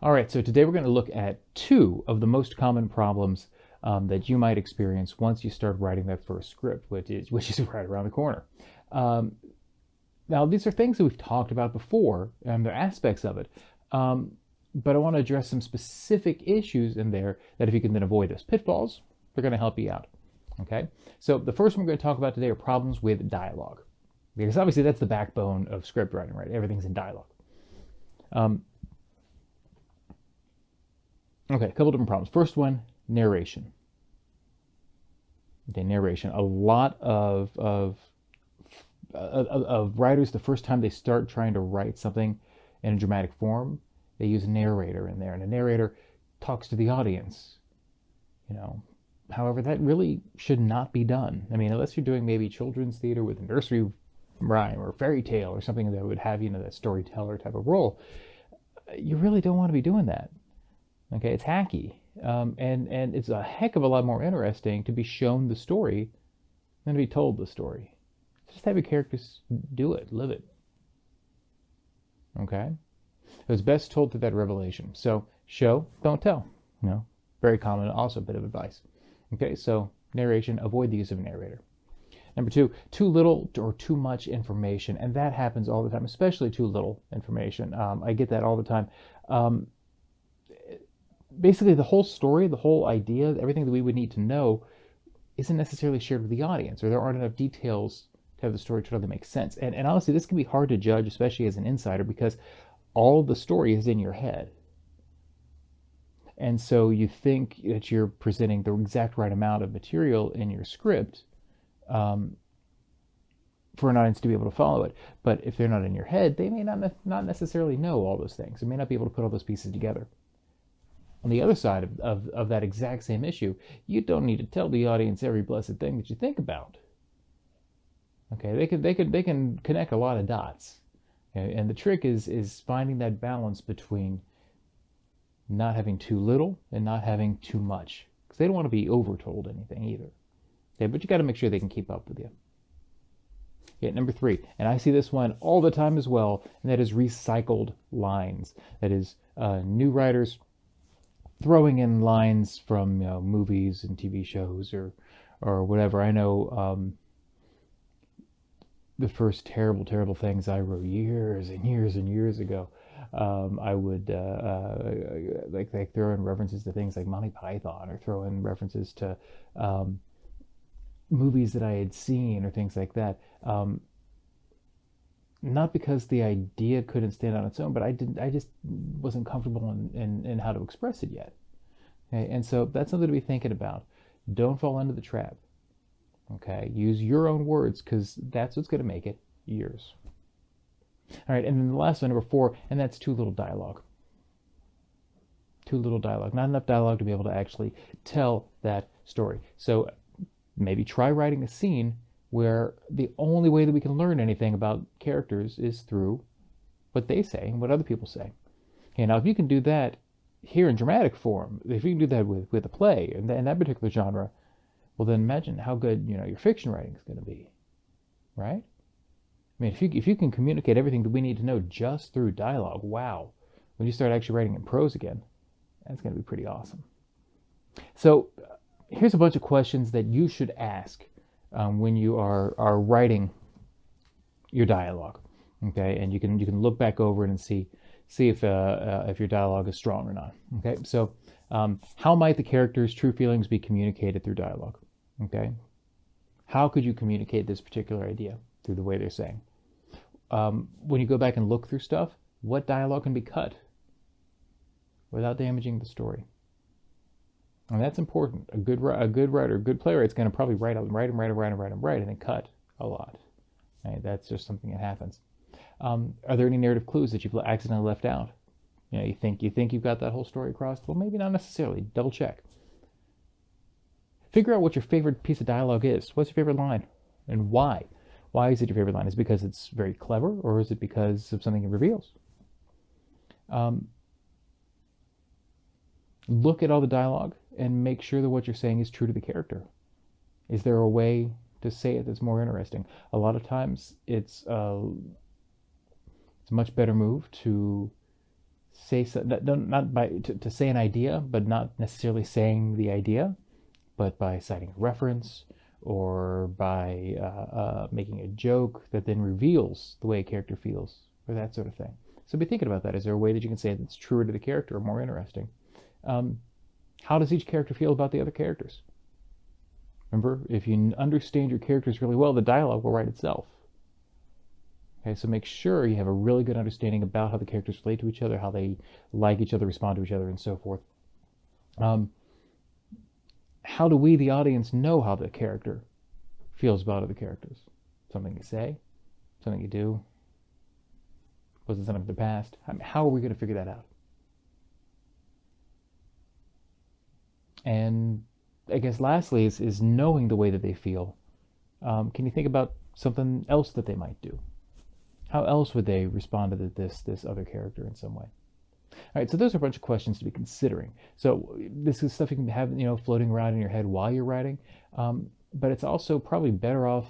All right, so today we're going to look at two of the most common problems that you might experience once you start writing that first script, which is right around the corner. Um, Now, these are things that we've talked about before, and they're aspects of it. But I want to address some specific issues in there that if you can then avoid those pitfalls, they're going to help you out. Okay? So the first one we're going to talk about today are problems with dialogue. Because obviously that's the backbone of script writing, right? Everything's in dialogue. Um, okay, a couple different problems. First one, narration. Okay, narration. A lot of writers, the first time they start trying to write something in a dramatic form, they use a narrator in there, and a narrator talks to the audience. You know, however, that really should not be done. I mean, unless you're doing maybe children's theater with a nursery rhyme or fairy tale or something that would have, that storyteller type of role, you really don't want to be doing that. Okay, it's hacky, and it's a heck of a lot more interesting to be shown the story than to be told the story. Just have your characters do it, live it. Okay? It was best told through that revelation. So, show, don't tell. Very common, also a bit of advice. Okay, so narration, avoid the use of a narrator. Number two, too little or too much information, and that happens all the time, especially too little information. I get that all the time. Basically, the whole story, the whole idea, everything that we would need to know isn't necessarily shared with the audience, or there aren't enough details to have the story totally make sense. And honestly, this can be hard to judge, especially as an insider, because all the story is in your head. And so you think that you're presenting the exact right amount of material in your script for an audience to be able to follow it. But if they're not in your head, they may not necessarily know all those things. They may not be able to put all those pieces together. On the other side of that exact same issue, you don't need to tell the audience every blessed thing that you think about. Okay, they can connect a lot of dots, okay? And the trick is finding that balance between not having too little and not having too much, because they don't want to be overtold anything either. Okay, but you got to make sure they can keep up with you. Okay, number three, and I see this one all the time as well, and that is recycled lines. That is new writers throwing in lines from movies and TV shows or whatever. I know. The first terrible things I wrote years and years and years ago, I would like throw in references to things like Monty Python, or throw in references to movies that I had seen, or things like that. Not because the idea couldn't stand on its own, but I just wasn't comfortable in how to express it yet. Okay? And so that's something to be thinking about. Don't fall into the trap. Okay, use your own words, because that's what's going to make it yours. All right, and then the last one, number four, and that's too little dialogue. Too little dialogue. Not enough dialogue to be able to actually tell that story. So maybe try writing a scene where the only way that we can learn anything about characters is through what they say and what other people say. Okay, now if you can do that here in dramatic form, if you can do that with a play and that particular genre, well, then imagine how good your fiction writing is going to be, right? I mean, if you can communicate everything that we need to know just through dialogue, wow! When you start actually writing in prose again, that's going to be pretty awesome. So here's a bunch of questions that you should ask when you are writing your dialogue. Okay, and you can look back over it and see if your dialogue is strong or not. Okay, so how might the character's true feelings be communicated through dialogue? Okay, how could you communicate this particular idea through the way they're saying? When you go back and look through stuff, what dialogue can be cut without damaging the story? And that's important. A good writer, a good playwright is going to probably write, and then cut a lot. Right? That's just something that happens. Are there any narrative clues that you've accidentally left out? You think you've got that whole story across? Well, maybe not necessarily. Double check. Figure out what your favorite piece of dialogue is. What's your favorite line, and why? Why is it your favorite line? Is it because it's very clever, or is it because of something it reveals? Look at all the dialogue and make sure that what you're saying is true to the character. Is there a way to say it that's more interesting? A lot of times it's a much better move to say so, not by to say an idea, but not necessarily saying the idea, but by citing a reference or by making a joke that then reveals the way a character feels, or that sort of thing. So be thinking about that. Is there a way that you can say that's truer to the character or more interesting? How does each character feel about the other characters? Remember, if you understand your characters really well, the dialogue will write itself. Okay, so make sure you have a really good understanding about how the characters relate to each other, how they like each other, respond to each other, and so forth. How do we, the audience, know how the character feels about other characters? Something you say? Something you do? Was it something in the past? I mean, how are we going to figure that out? And I guess lastly is knowing the way that they feel. Can you think about something else that they might do? How else would they respond to this other character in some way? All right, so those are a bunch of questions to be considering. So this is stuff you can have, floating around in your head while you're writing, but it's also probably better off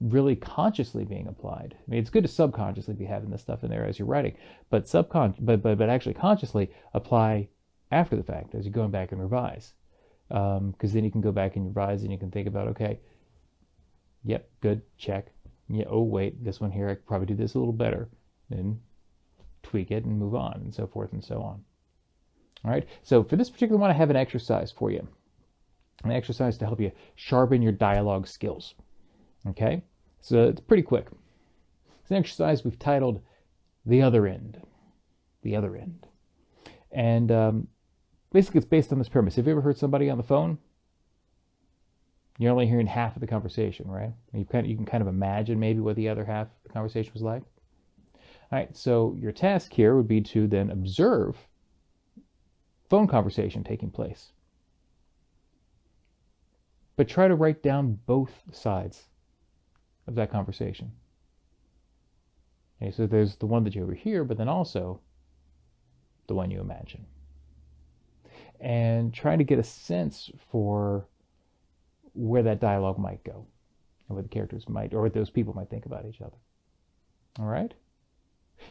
really consciously being applied. I mean, it's good to subconsciously be having this stuff in there as you're writing, but but actually consciously apply after the fact as you're going back and revise, because then you can go back and revise and you can think about, okay, yep, good, check. Yeah, oh wait, this one here I could probably do this a little better, and tweak it and move on, and so forth and so on. All right, so for this particular one, I have an exercise for you. An exercise to help you sharpen your dialogue skills. Okay, so it's pretty quick. It's an exercise we've titled The Other End. The Other End. And basically it's based on this premise. Have you ever heard somebody on the phone? You're only hearing half of the conversation, right? You can kind of imagine maybe what the other half of the conversation was like. All right, so your task here would be to then observe phone conversation taking place. But try to write down both sides of that conversation. Okay, so there's the one that you overhear, but then also the one you imagine. And try to get a sense for where that dialogue might go, and what the characters might, or what those people might think about each other. All right?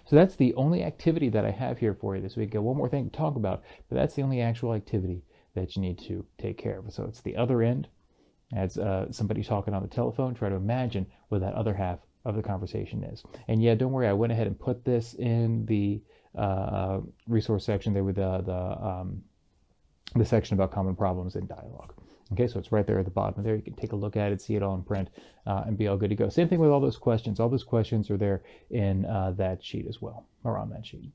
So that's the only activity that I have here for you this week. Got one more thing to talk about, but that's the only actual activity that you need to take care of. So it's the other end. As somebody talking on the telephone, try to imagine what that other half of the conversation is. And yeah, don't worry, I went ahead and put this in the resource section there with the section about common problems in dialogue. Okay, so it's right there at the bottom there. You can take a look at it, see it all in print, and be all good to go. Same thing with all those questions. All those questions are there in that sheet as well, or on that sheet.